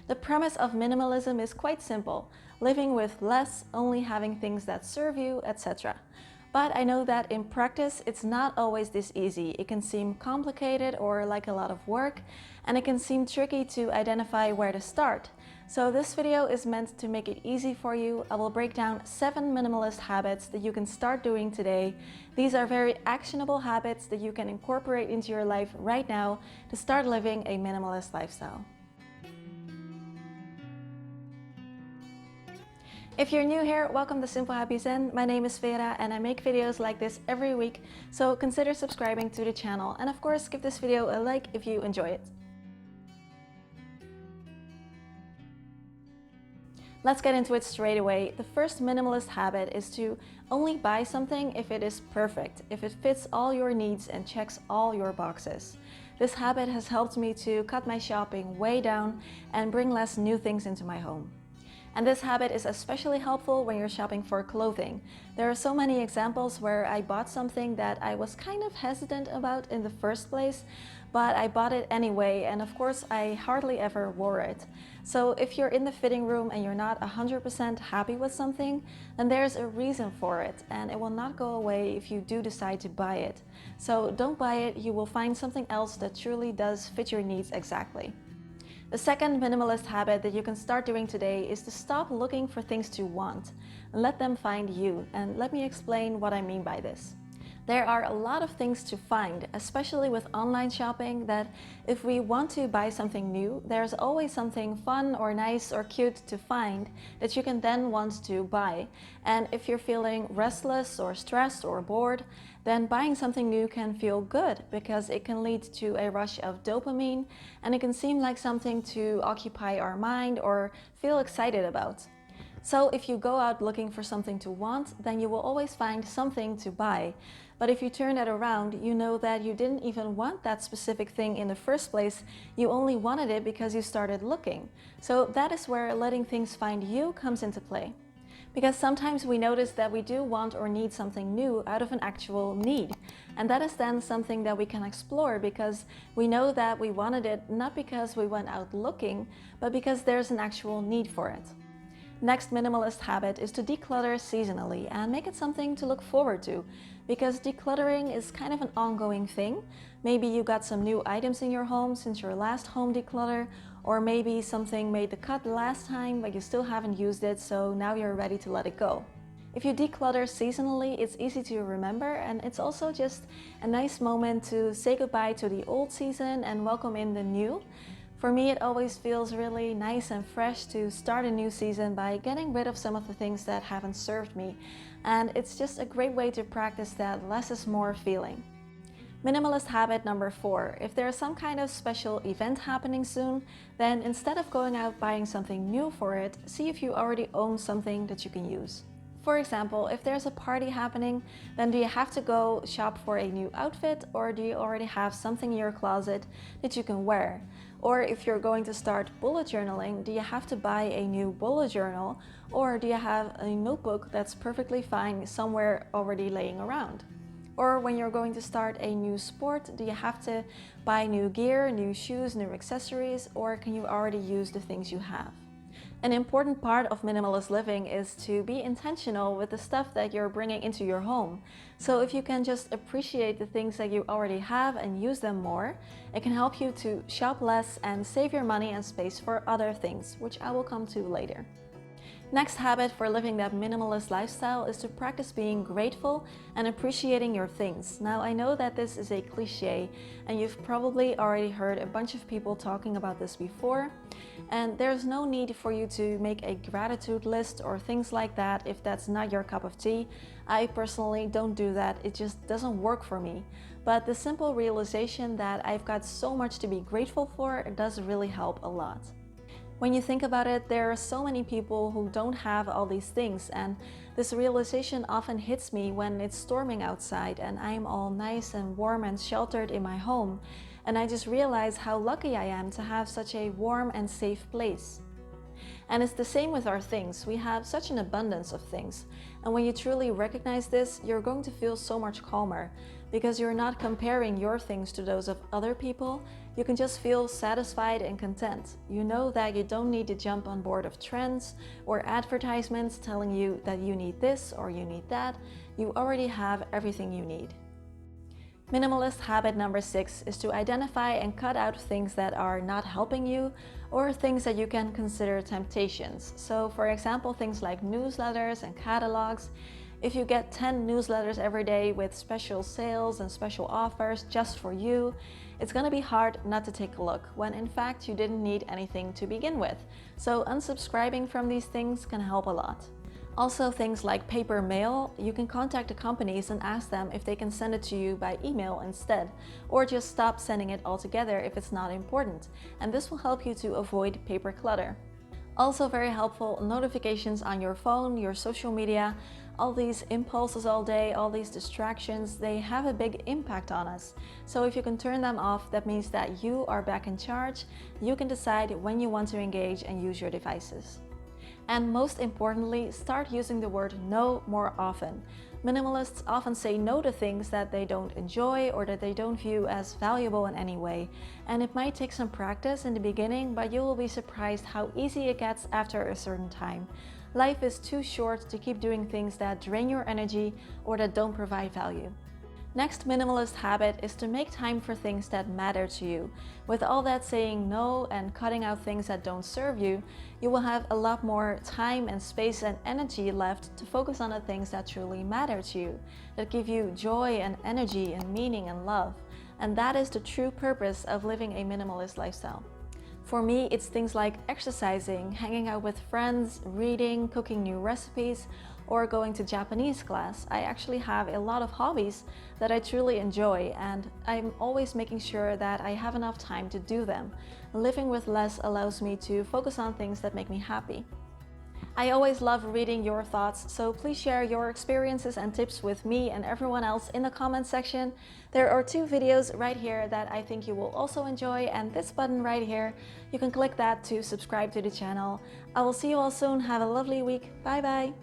The premise of minimalism is quite simple: living with less, only having things that serve you, etc. But I know that in practice, it's not always this easy. It can seem complicated or like a lot of work, and it can seem tricky to identify where to start. So this video is meant to make it easy for you. I will break down 7 minimalist habits that you can start doing today. These are very actionable habits that you can incorporate into your life right now to start living a minimalist lifestyle. If you're new here, welcome to Simple Happy Zen. My name is Vera and I make videos like this every week, so consider subscribing to the channel and of course give this video a like if you enjoy it. Let's get into it straight away. The first minimalist habit is to only buy something if it is perfect, if it fits all your needs and checks all your boxes. This habit has helped me to cut my shopping way down and bring less new things into my home. And this habit is especially helpful when you're shopping for clothing. There are so many examples where I bought something that I was kind of hesitant about in the first place, but I bought it anyway, and of course I hardly ever wore it. So if you're in the fitting room and you're not 100% happy with something, then there's a reason for it, and it will not go away if you do decide to buy it. So don't buy it, you will find something else that truly does fit your needs exactly. The second minimalist habit that you can start doing today is to stop looking for things to want and let them find you. And let me explain what I mean by this. There are a lot of things to find, especially with online shopping, that if we want to buy something new, there's always something fun or nice or cute to find that you can then want to buy. And if you're feeling restless or stressed or bored, then buying something new can feel good because it can lead to a rush of dopamine and it can seem like something to occupy our mind or feel excited about. So if you go out looking for something to want, then you will always find something to buy. But if you turn that around, you know that you didn't even want that specific thing in the first place. You only wanted it because you started looking. So that is where letting things find you comes into play. Because sometimes we notice that we do want or need something new out of an actual need. And that is then something that we can explore because we know that we wanted it not because we went out looking, but because there's an actual need for it. Next minimalist habit is to declutter seasonally and make it something to look forward to, because decluttering is kind of an ongoing thing. Maybe you got some new items in your home since your last home declutter, or maybe something made the cut last time but you still haven't used it, so now you're ready to let it go. If you declutter seasonally, it's easy to remember, and it's also just a nice moment to say goodbye to the old season and welcome in the new. For me, it always feels really nice and fresh to start a new season by getting rid of some of the things that haven't served me. And it's just a great way to practice that less is more feeling. Minimalist habit number 4. If there's some kind of special event happening soon, then instead of going out buying something new for it, see if you already own something that you can use. For example, if there's a party happening, then do you have to go shop for a new outfit, or do you already have something in your closet that you can wear? Or if you're going to start bullet journaling, do you have to buy a new bullet journal, or do you have a notebook that's perfectly fine somewhere already laying around? Or when you're going to start a new sport, do you have to buy new gear, new shoes, new accessories, or can you already use the things you have? An important part of minimalist living is to be intentional with the stuff that you're bringing into your home. So if you can just appreciate the things that you already have and use them more, it can help you to shop less and save your money and space for other things, which I will come to later. Next habit for living that minimalist lifestyle is to practice being grateful and appreciating your things. Now, I know that this is a cliche and you've probably already heard a bunch of people talking about this before, and there's no need for you to make a gratitude list or things like that if that's not your cup of tea. I personally don't do that, it just doesn't work for me. But the simple realization that I've got so much to be grateful for does really help a lot. When you think about it, there are so many people who don't have all these things, and this realization often hits me when it's storming outside and I'm all nice and warm and sheltered in my home, and I just realize how lucky I am to have such a warm and safe place. And it's the same with our things. We have such an abundance of things. And when you truly recognize this, you're going to feel so much calmer Because you're not comparing your things to those of other people, you can just feel satisfied and content. You know that you don't need to jump on board of trends or advertisements telling you that you need this or you need that. You already have everything you need. Minimalist habit number 6 is to identify and cut out things that are not helping you or things that you can consider temptations. So for example, things like newsletters and catalogs. If you get 10 newsletters every day with special sales and special offers just for you, it's going to be hard not to take a look when in fact you didn't need anything to begin with. So unsubscribing from these things can help a lot. Also, things like paper mail, you can contact the companies and ask them if they can send it to you by email instead, or just stop sending it altogether if it's not important, and this will help you to avoid paper clutter. Also very helpful, notifications on your phone, your social media, all these impulses all day, all these distractions, they have a big impact on us. So if you can turn them off, that means that you are back in charge. You can decide when you want to engage and use your devices. And most importantly, start using the word no more often. Minimalists often say no to things that they don't enjoy or that they don't view as valuable in any way. And it might take some practice in the beginning, but you will be surprised how easy it gets after a certain time. Life is too short to keep doing things that drain your energy or that don't provide value. Next minimalist habit is to make time for things that matter to you. With all that saying no and cutting out things that don't serve you, you will have a lot more time and space and energy left to focus on the things that truly matter to you, that give you joy and energy and meaning and love. And that is the true purpose of living a minimalist lifestyle. For me, it's things like exercising, hanging out with friends, reading, cooking new recipes, or going to Japanese class. I actually have a lot of hobbies that I truly enjoy, and I'm always making sure that I have enough time to do them. Living with less allows me to focus on things that make me happy. I always love reading your thoughts, so please share your experiences and tips with me and everyone else in the comments section. There are 2 videos right here that I think you will also enjoy, and this button right here, you can click that to subscribe to the channel. I will see you all soon. Have a lovely week. Bye bye.